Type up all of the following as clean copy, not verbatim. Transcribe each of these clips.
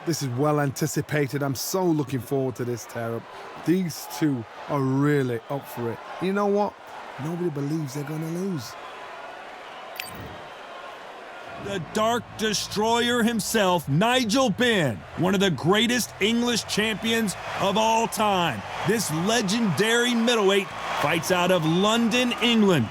This is well anticipated. I'm so looking forward to this tear-up. These two are really up for it. You know what? Nobody believes they're going to lose. The Dark Destroyer himself, Nigel Benn, one of the greatest English champions of all time. This legendary middleweight fights out of London, England.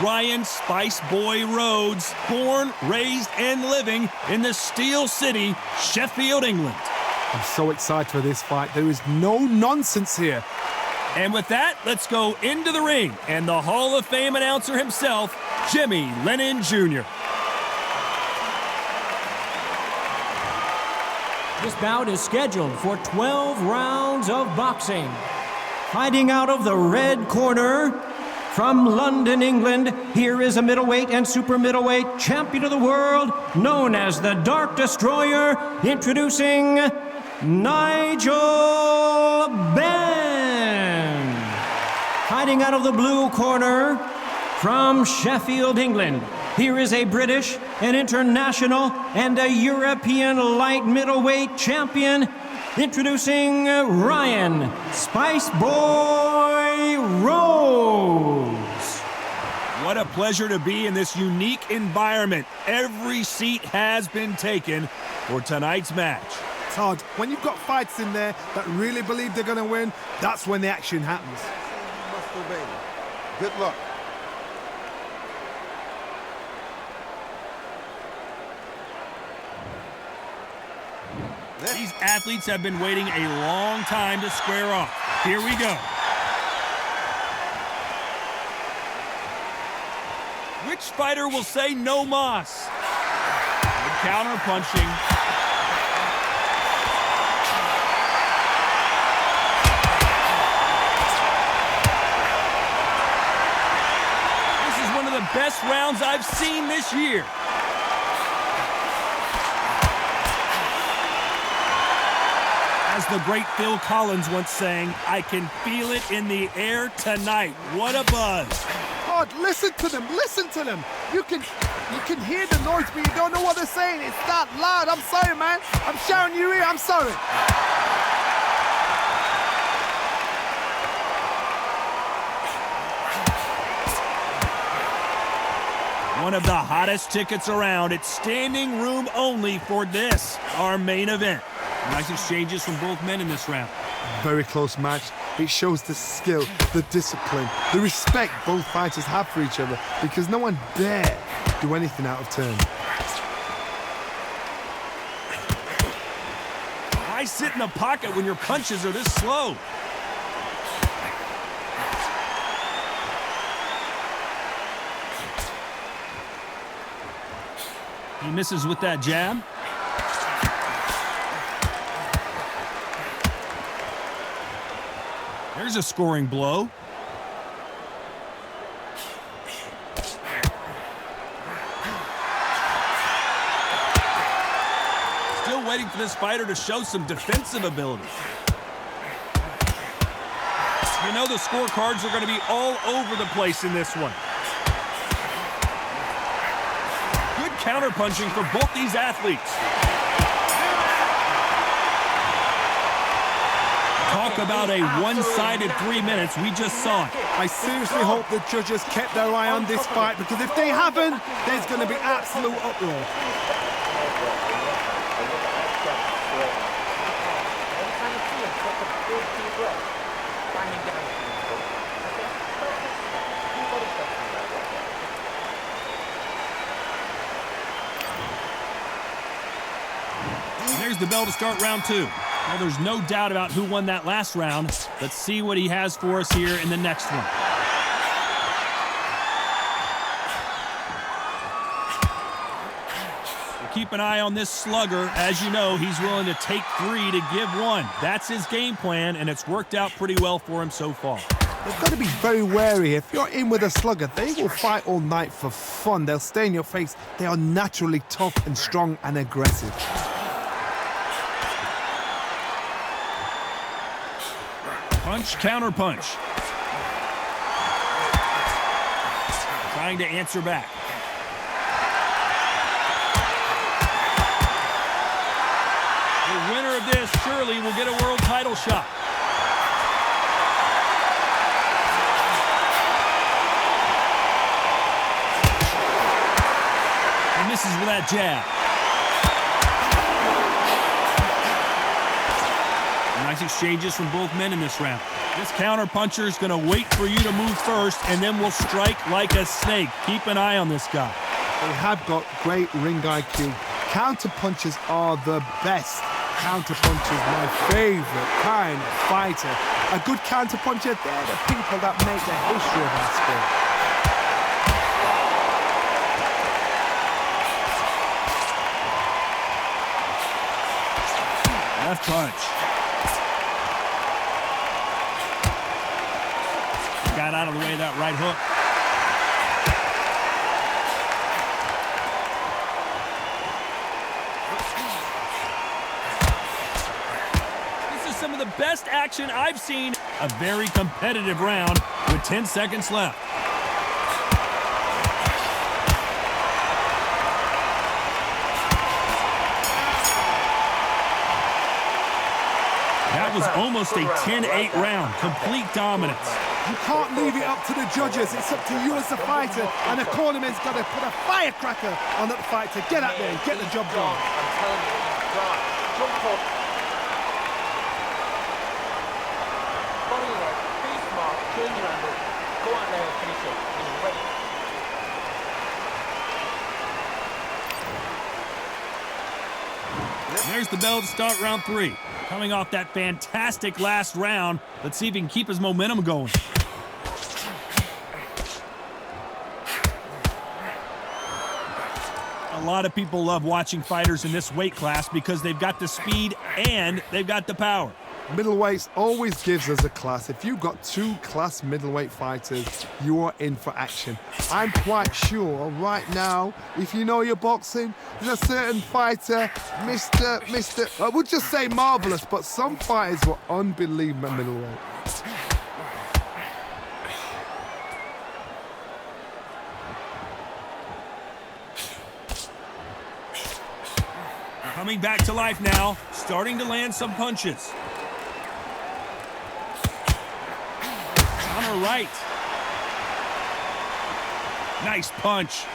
Ryan Spice Boy Rhodes, born, raised, and living in the Steel City, Sheffield, England. I'm so excited for this fight. There is no nonsense here. And with that, let's go into the ring and the Hall of Fame announcer himself, Jimmy Lennon Jr. This bout is scheduled for 12 rounds of boxing. Fighting out of the red corner, from London, England, here is a middleweight and super middleweight champion of the world, known as the Dark Destroyer, introducing Nigel Benn. Fighting out of the blue corner, from Sheffield, England, here is a British, an international, and a European light middleweight champion, introducing Ryan Spice Boy Rhodes. What a pleasure to be in this unique environment. Every seat has been taken for tonight's match. Todd, when you've got fights in there that really believe they're going to win, that's when the action happens. Good luck. These athletes have been waiting a long time to square off. Here we go. Which fighter will say no mas? Good counter punching. This is one of the best rounds I've seen this year. As the great Phil Collins once sang, I can feel it in the air tonight. What a buzz. Todd, listen to them, listen to them. You can hear the noise, but you don't know what they're saying. It's that loud. I'm sorry, man. I'm shouting you here. I'm sorry. One of the hottest tickets around. It's standing room only for this, our main event. Nice exchanges from both men in this round. Very close match. It shows the skill, the discipline, the respect both fighters have for each other, because no one dare do anything out of turn. Why sit in the pocket when your punches are this slow? He misses with that jab. There's a scoring blow. Still waiting for this fighter to show some defensive ability. You know the scorecards are going to be all over the place in this one. Good counterpunching for both these athletes. Talk about a one-sided 3 minutes. We just saw it. I seriously hope the judges kept their eye on this fight, because if they haven't, there's going to be absolute uproar. There's the bell to start round two. Well, there's no doubt about who won that last round. Let's see what he has for us here in the next one. We'll keep an eye on this slugger. As you know, he's willing to take 3 to give 1. That's his game plan, and it's worked out pretty well for him so far. They've got to be very wary. If you're in with a slugger, they will fight all night for fun. They'll stay in your face. They are naturally tough and strong and aggressive. Punch, counter punch. trying to answer back. The winner of this surely will get a world title shot. And misses with that jab. Nice exchanges from both men in this round. This counter-puncher is going to wait for you to move first and then will strike like a snake. Keep an eye on this guy. They have got great ring IQ. Counter-punchers are the best. Counter-punchers, my favorite kind of fighter. A good counter-puncher, they're the people that make the history of our sport. Left punch. Got out of the way of that right hook. This is some of the best action I've seen. A very competitive round with 10 seconds left. That was almost a 10-8 round. Complete dominance. You can't leave it up to the judges. It's up to you as the fighter, and the cornerman's got to put a firecracker on that fight to get out there and get the job done. I'm telling you, jump up. Body leg, be smart, change your angle, go out there and finish it. He's ready. There's the bell to start round 3. Coming off that fantastic last round, let's see if he can keep his momentum going. A lot of people love watching fighters in this weight class because they've got the speed and they've got the power. Middleweights always gives us a class. If you've got 2 class middleweight fighters, you are in for action. I'm quite sure right now, if you know your boxing, there's a certain fighter, I would just say marvelous, but some fighters were unbelievable at middleweight. Coming back to life now, starting to land some punches. Counter right. Nice punch.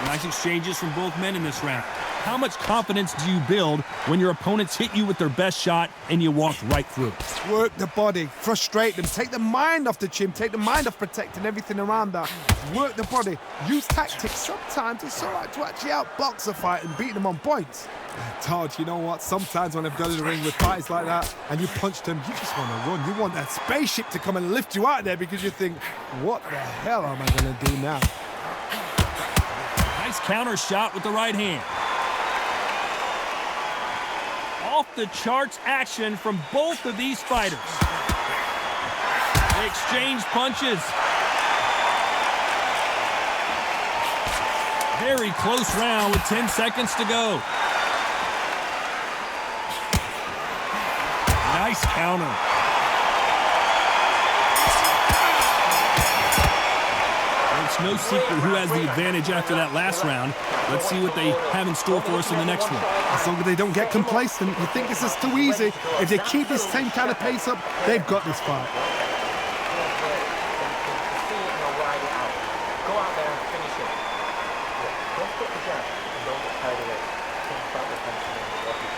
Nice exchanges from both men in this round. How much confidence do you build when your opponents hit you with their best shot and you walk right through? Work the body, frustrate them, take the mind off the chin, take the mind off protecting everything around that. Work the body, use tactics. Sometimes it's all right to actually outbox a fight and beat them on points. Todd, you know what? Sometimes when I've got in the ring with fights like that and you punch them, you just want to run. You want that spaceship to come and lift you out there because you think, what the hell am I going to do now? Nice counter shot with the right hand. Off the charts action from both of these fighters. They exchange punches. Very close round with 10 seconds to go. Nice counter. It's no secret who has the advantage after that last round. Let's see what they have in store for us in the next one. As long as they don't get complacent, you think this is too easy. If they keep this same kind of pace up, they've got this fight. Go out there and finish it. Don't put the jab and don't get carried away. Think about the tension in the body.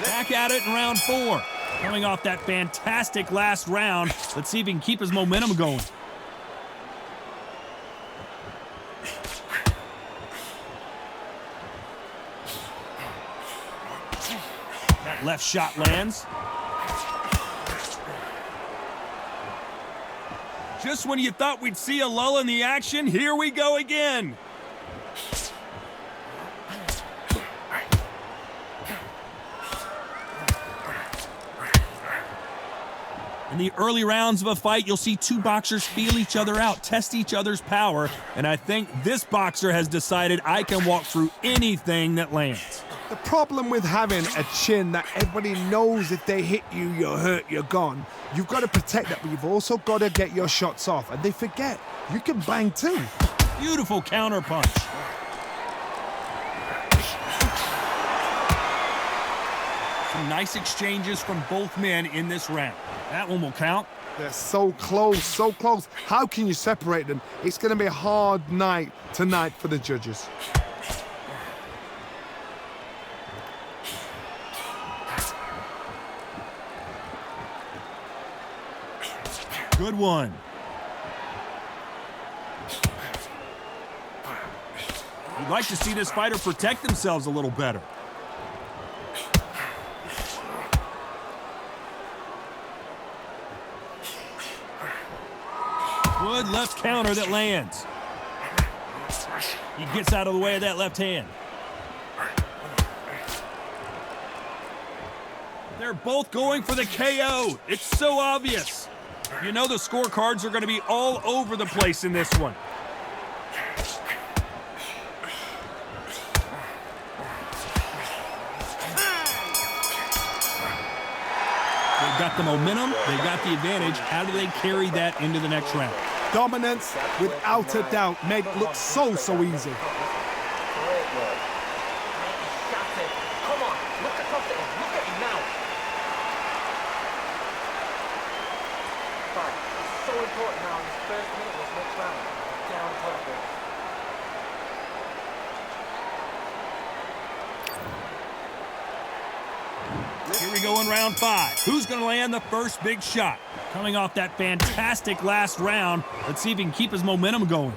Back at it in round 4. Coming off that fantastic last round, let's see if he can keep his momentum going. That left shot lands. Just when you thought we'd see a lull in the action, here we go again. In the early rounds of a fight, you'll see two boxers feel each other out, test each other's power, and I think this boxer has decided I can walk through anything that lands. The problem with having a chin that everybody knows if they hit you, you're hurt, you're gone. You've got to protect that, but you've also got to get your shots off, and they forget you can bang too. Beautiful counter punch. Some nice exchanges from both men in this round. That one will count. They're so close, so close. How can you separate them? It's going to be a hard night tonight for the judges. Good one. You'd like to see this fighter protect themselves a little better. Good left counter that lands. He gets out of the way of that left hand. They're both going for the KO. It's so obvious. You know the scorecards are going to be all over the place in this one. They've got the momentum, they've got the advantage. How do they carry that into the next round? Dominance, without a doubt, made it look so easy. Great work. Shattered. Come on, look across at him. Look at him now. Fine. It's so important now in this first minute of this next round. Get on top of it. Here we go in round 5. Who's going to land the first big shot? Coming off that fantastic last round, let's see if he can keep his momentum going.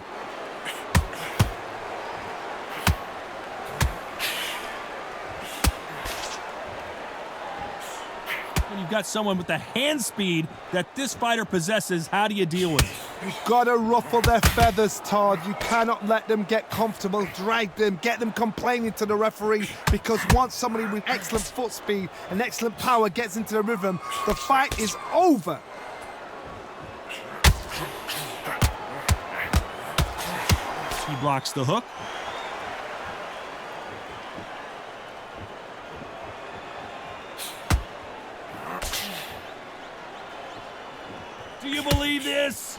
When you've got someone with the hand speed that this fighter possesses, how do you deal with it? You've got to ruffle their feathers, Todd. You cannot let them get comfortable, drag them, get them complaining to the referee, because once somebody with excellent foot speed and excellent power gets into the rhythm, the fight is over. He blocks the hook. Do you believe this?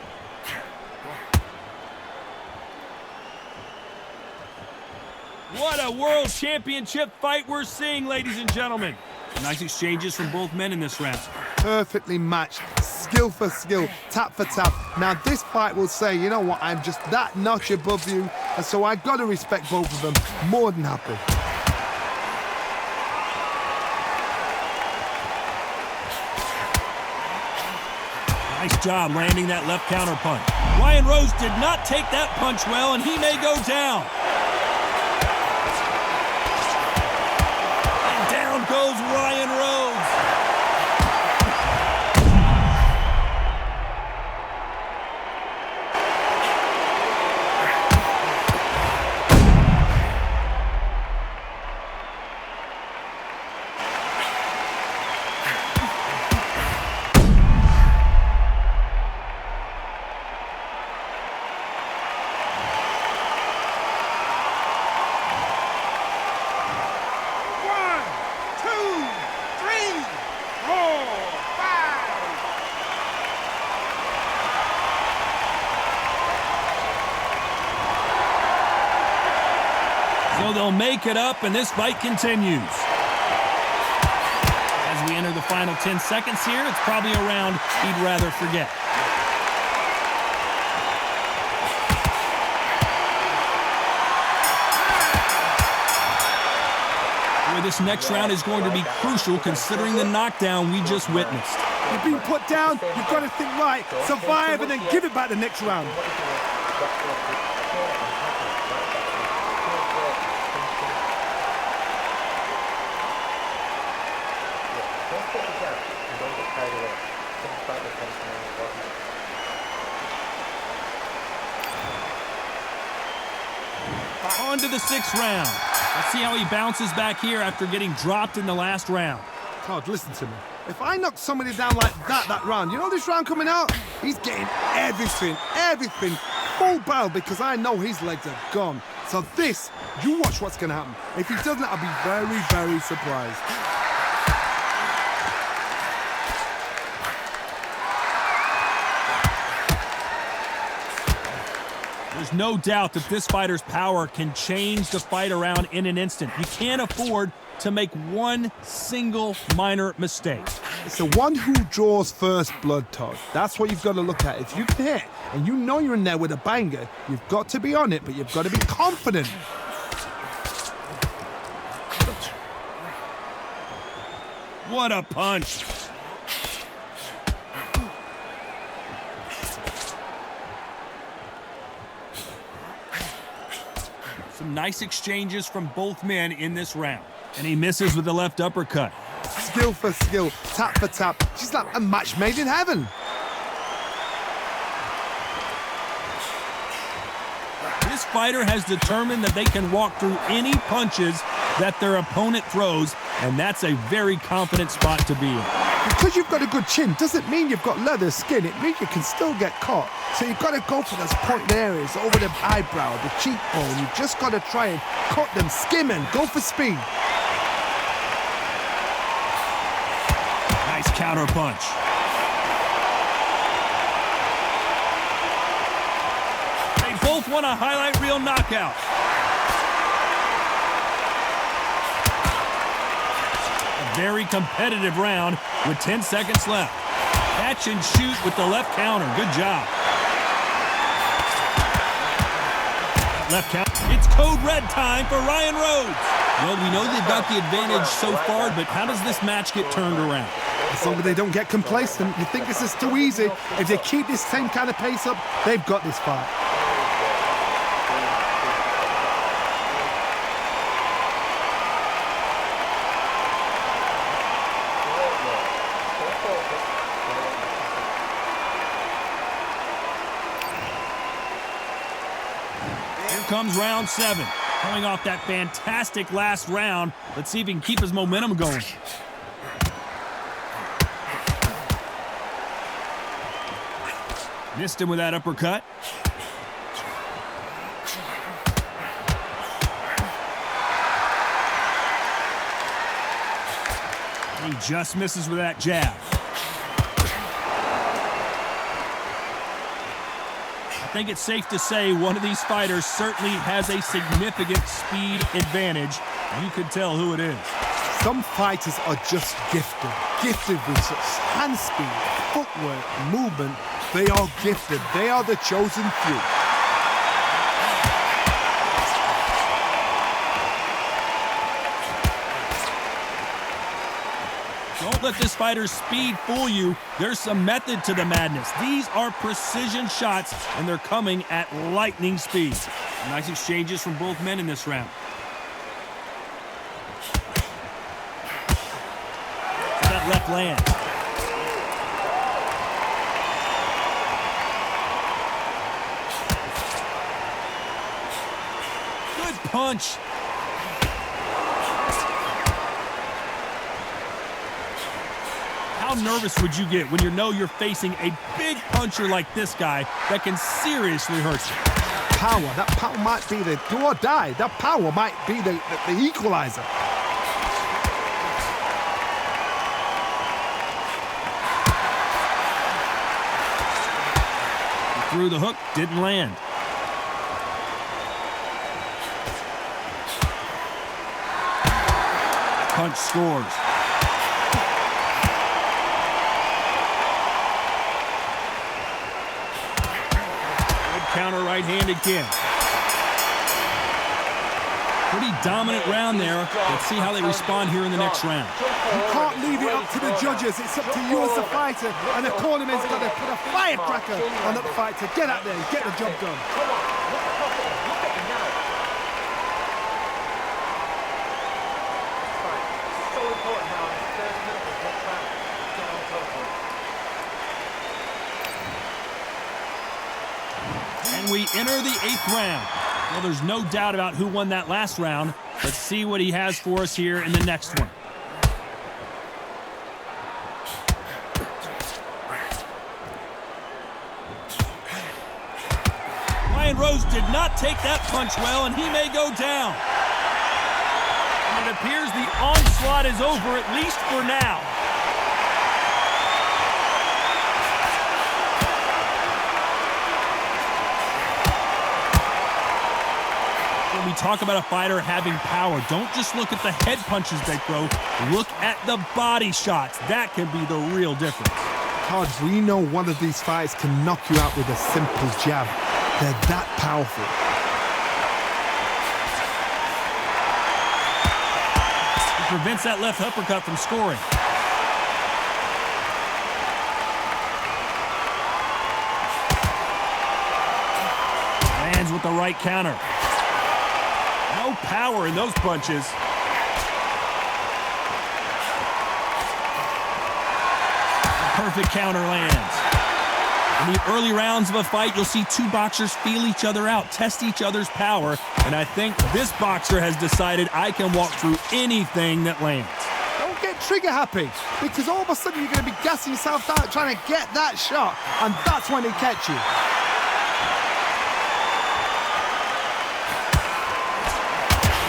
What a world championship fight we're seeing, ladies and gentlemen. Nice exchanges from both men in this round. Perfectly matched, skill for skill, tap for tap. Now this fight will say, you know what, I'm just that notch above you, and so I got to respect both of them. More than happy. Nice job landing that left counter punch. Rhodes did not take that punch well, and he may go down. And down goes Rhodes. So they'll make it up, and this fight continues. As we enter the final 10 seconds here, it's probably a round he'd rather forget. Boy, this next round is going to be crucial considering the knockdown we just witnessed. You've been put down, you've got to think right, survive, and then give it back the next round. On to the 6th round. Let's see how he bounces back here after getting dropped in the last round. Todd, listen to me. If I knock somebody down like that round, you know this round coming out? He's getting everything, full barrel, because I know his legs are gone. So this, you watch what's going to happen. If he doesn't, I'll be very, very surprised. There's no doubt that this fighter's power can change the fight around in an instant. You can't afford to make one single minor mistake. It's the one who draws first blood, Todd. That's what you've got to look at. If you can hit and you know you're in there with a banger, you've got to be on it, but you've got to be confident. What a punch. Some nice exchanges from both men in this round. And he misses with the left uppercut. Skill for skill, tap for tap. She's like a match made in heaven. This fighter has determined that they can walk through any punches that their opponent throws, and that's a very confident spot to be in. Because you've got a good chin doesn't mean you've got leather skin. It means you can still get caught. So you've got to go for those point areas, over the eyebrow, the cheekbone. You've just got to try and cut them, skim and go for speed. Nice counter punch. They both want a highlight reel knockout. A very competitive round with 10 seconds left. Catch and shoot with the left counter. Good job. Left count. It's code red time for Ryan Rhodes. Well, we know they've got the advantage so far, but how does this match get turned around? As long as they don't get complacent, you think this is too easy. If they keep this same kind of pace up, they've got this fight. Comes round 7. Coming off that fantastic last round. Let's see if he can keep his momentum going. Missed him with that uppercut. He just misses with that jab. I think it's safe to say one of these fighters certainly has a significant speed advantage. You could tell who it is. Some fighters are just gifted with such hand speed, footwork, movement. They are gifted. They are the chosen few. Don't let this fighter's speed fool you. There's some method to the madness. These are precision shots, and they're coming at lightning speed. Nice exchanges from both men in this round. That left land. Good punch. How nervous would you get when you know you're facing a big puncher like this guy that can seriously hurt you? That power might be the do or die. That power might be the equalizer. He threw the hook, didn't land. Punch scores. Counter right hand again. Pretty dominant round there. Let's see how they respond here in the next round. You can't leave it up to the judges. It's up to you as the fighter, and the cornerman's got to put a firecracker on that fighter. Get out there and get the job done. So important now in the third minute of this round. Get on top of it. And we enter the 8th round. Well, there's no doubt about who won that last round. Let's see what he has for us here in the next one. Rhodes did not take that punch well, and he may go down. And it appears the onslaught is over, at least for now. When we talk about a fighter having power, don't just look at the head punches they throw. Look at the body shots. That can be the real difference. Todd, we know one of these fights can knock you out with a simple jab. They're that powerful. He prevents that left uppercut from scoring. Lands with the right counter. No power in those punches. Perfect counter lands. In the early rounds of a fight, you'll see two boxers feel each other out, test each other's power, and I think this boxer has decided I can walk through anything that lands. Don't get trigger happy, because all of a sudden you're going to be gassing yourself out trying to get that shot, and that's when it catch you.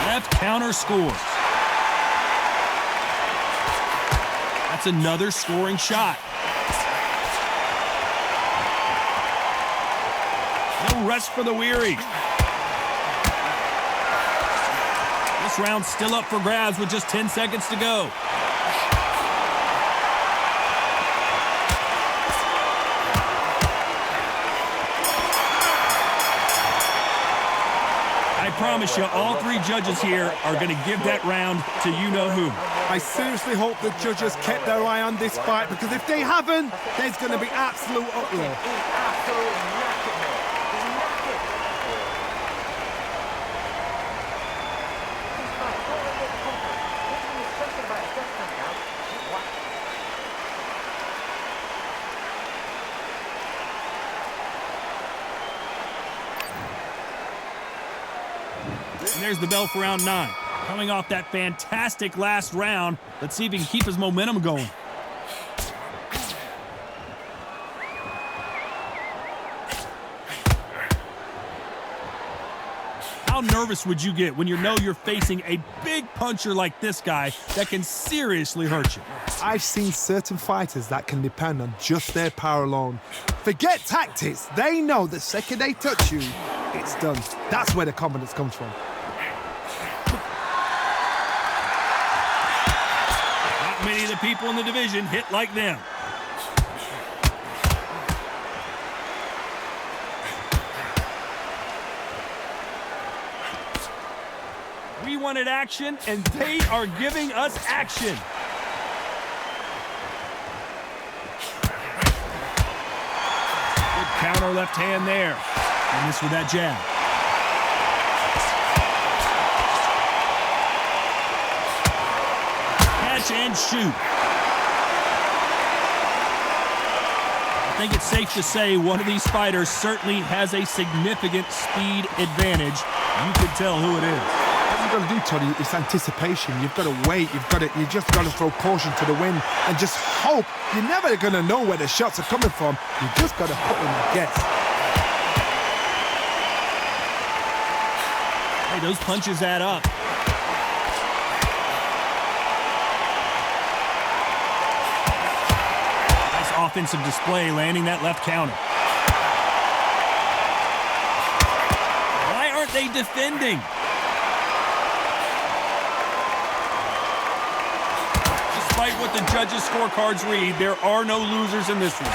Left counter scores. That's another scoring shot. No rest for the weary. This round's still up for grabs with just 10 seconds to go. I promise you, all three judges here are going to give that round to you-know-who. I seriously hope the judges kept their eye on this fight, because if they haven't, there's going to be absolute uproar. And there's the bell for round 9. Coming off that fantastic last round, let's see if he can keep his momentum going. How nervous would you get when you know you're facing a big puncher like this guy that can seriously hurt you? I've seen certain fighters that can depend on just their power alone. Forget tactics. They know the second they touch you, it's done. That's where the confidence comes from. Not many of the people in the division hit like them. We wanted action, and they are giving us action. Good counter left hand there. And this with that jab. Catch and shoot. I think it's safe to say one of these fighters certainly has a significant speed advantage. You can tell who it is. What you've got to do, Tony, is anticipation. You've got to wait. You just got to throw caution to the wind and just hope. You're never going to know where the shots are coming from. You just got to put in a guess. Hey, those punches add up. Nice offensive display, landing that left counter. Why aren't they defending? Despite what the judges' scorecards read, there are no losers in this one.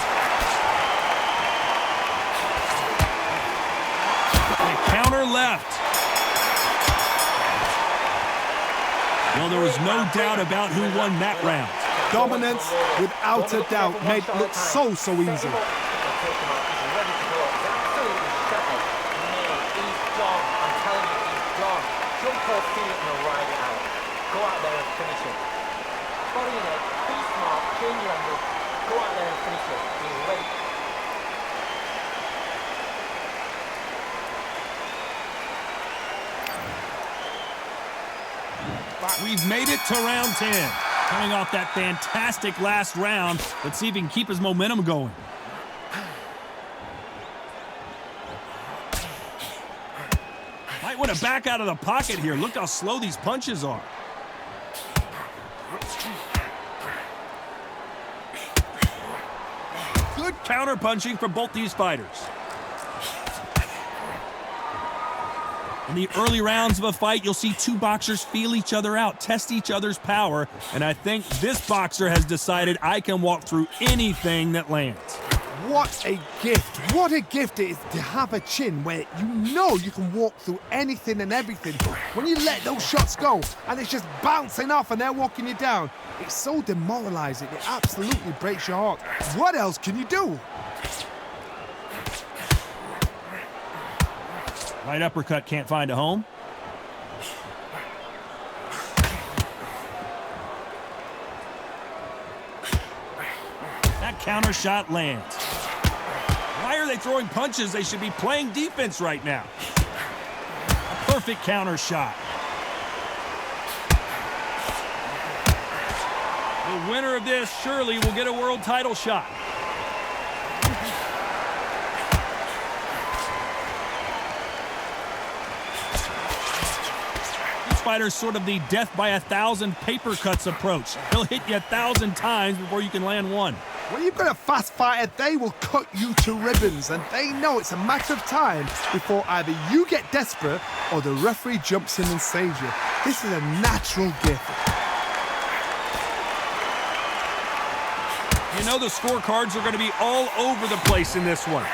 And counter left. Well, there was no doubt about who won that round. Dominance, without a doubt, made it look so easy. We've made it to round 10. Coming off that fantastic last round, let's see if he can keep his momentum going. to back out of the pocket here. Look how slow these punches are. Good counter-punching from both these fighters. In the early rounds of a fight, you'll see two boxers feel each other out, test each other's power, and I think this boxer has decided I can walk through anything that lands. What a gift. What a gift it is to have a chin where you know you can walk through anything and everything. When you let those shots go and it's just bouncing off and they're walking you down, it's so demoralizing. It absolutely breaks your heart. What else can you do? Right uppercut can't find a home. That counter shot lands. Why are they throwing punches? They should be playing defense right now. A perfect counter shot. The winner of this surely will get a world title shot. This fighter's sort of the death by 1,000 paper cuts approach. He'll hit you 1,000 times before you can land one. When you've got a fast fighter, they will cut you to ribbons, and they know it's a matter of time before either you get desperate or the referee jumps in and saves you. This is a natural gift. You know the scorecards are going to be all over the place in this one.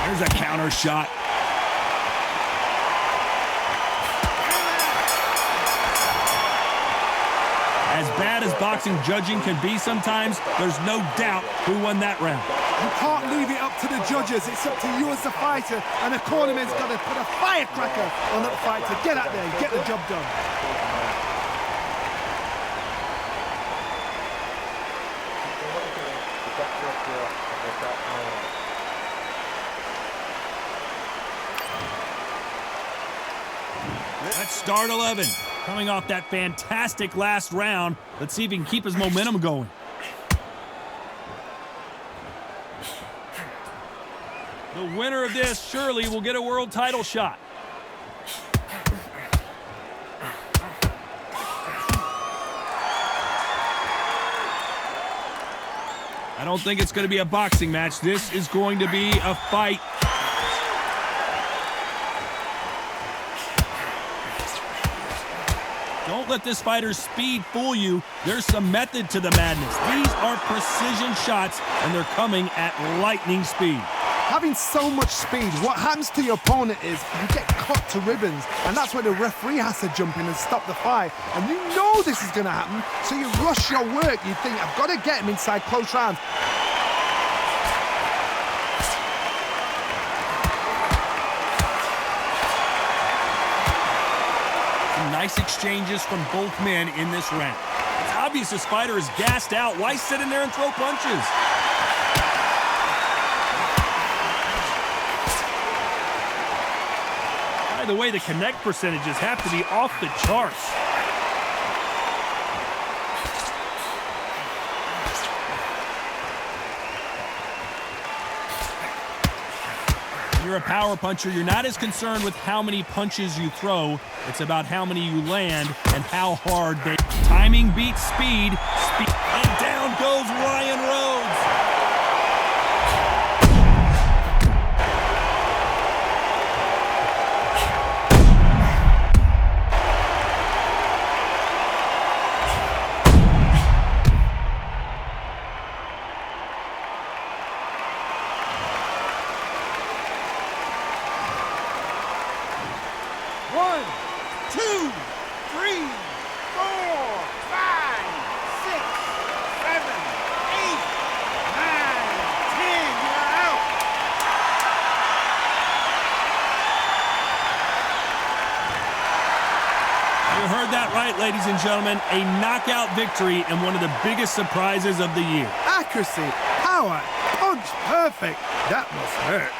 There's a counter shot. As bad as boxing judging can be sometimes, there's no doubt who won that round. You can't leave it up to the judges. It's up to you as the fighter, and the cornerman's got to put a firecracker on that fighter. Get out there and get the job done. Let's start 11. Coming off that fantastic last round, let's see if he can keep his momentum going. The winner of this surely will get a world title shot. I don't think it's going to be a boxing match. This is going to be a fight. Don't let this fighter's speed fool you. There's some method to the madness. These are precision shots, and they're coming at lightning speed. Having so much speed, what happens to your opponent is you get cut to ribbons, and that's where the referee has to jump in and stop the fight. And you know this is going to happen, so you rush your work. You think, I've got to get him inside close rounds. Nice exchanges from both men in this round. It's obvious this fighter is gassed out. Why sit in there and throw punches? By the way, the connect percentages have to be off the charts. You're a power puncher. You're not as concerned with how many punches you throw. It's about how many you land and how hard they... Timing beats speed. And down goes Ryan Rhodes. One, two, three, 4, 5, 6, 7, 8, 9, 10. You're out. You heard that right, ladies and gentlemen. A knockout victory and one of the biggest surprises of the year. Accuracy, power, punch, perfect. That must hurt.